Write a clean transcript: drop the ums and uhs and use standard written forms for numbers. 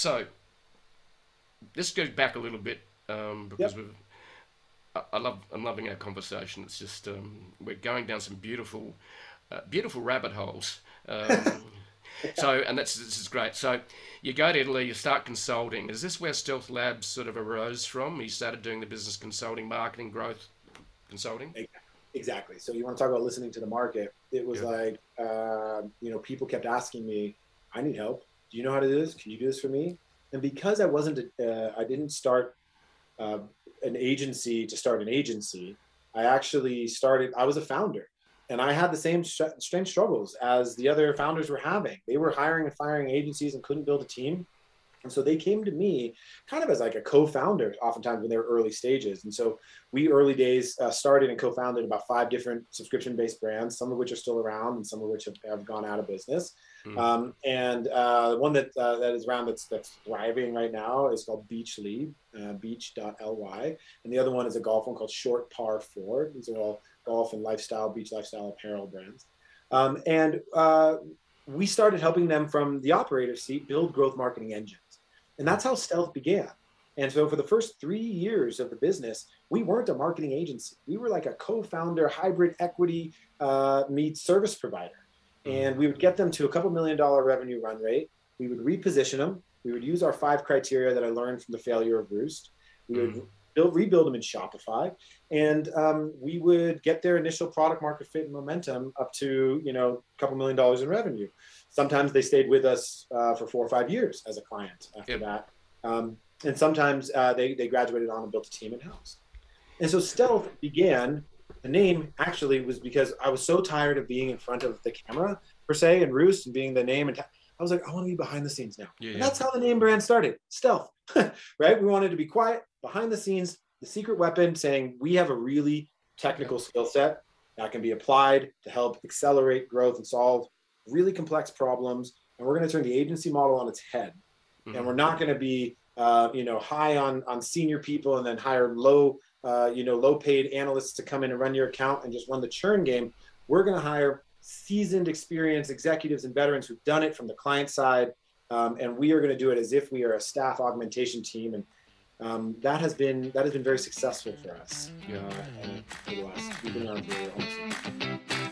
So this goes back a little bit because Yep. I'm loving our conversation. It's just we're going down some beautiful rabbit holes. Um, and this is great. So you go to Italy, you start consulting. Is this where Stealth Labs sort of arose from? You started doing the business consulting, marketing, growth consulting. E- Exactly. So you want to talk about listening to the market? It was Yeah. like, people kept asking me, "I need help. Do you know how to do this? Can you do this for me?" And because I didn't start uh, an agency to start an agency. I actually started, I was a founder and I had the same strange struggles as the other founders were having. They were hiring and firing agencies and couldn't build a team. And so they came to me kind of as like a co-founder, oftentimes when they were early stages. And so we early days started and co-founded about 5 different subscription-based brands, some of which are still around and some of which have gone out of business. Mm. And one that is around that's thriving right now is called Beach Lead, beach.ly. And the other one is a golf one called Short Par 4. These are all golf and lifestyle, beach lifestyle apparel brands. And we started helping them from the operator seat build growth marketing engines. And that's how Stealth began. And so for the first 3 years of the business, we weren't a marketing agency. We were like a co-founder hybrid equity meets service provider. Mm. And we would get them to a couple $1 million revenue run rate. We would reposition them. We would use our 5 criteria that I learned from the failure of Roost. We Mm. would rebuild them in Shopify, and we would get their initial product market fit and momentum up to a couple $1 million in revenue. Sometimes they stayed with us for 4 or 5 years as a client after Yep. that, and sometimes they graduated on and built a team in house. And so Stealth began. The name actually was because I was so tired of being in front of the camera per se and Roost and being the name, and I was like, I want to be behind the scenes now, Yeah. and Yeah. that's how the name brand started. Stealth, right? We wanted to be quiet behind the scenes, the secret weapon, saying we have a really Okay. technical skill set that can be applied to help accelerate growth and solve really complex problems. And we're going to turn the agency model on its head. Mm. And we're not going to be, high on senior people and then hire low paid analysts to come in and run your account and just run the churn game. We're going to hire seasoned, experienced executives and veterans who've done it from the client side. And we are going to do it as if we are a staff augmentation team. And that has been very successful for us. Yeah. And for the last, we've been around for almost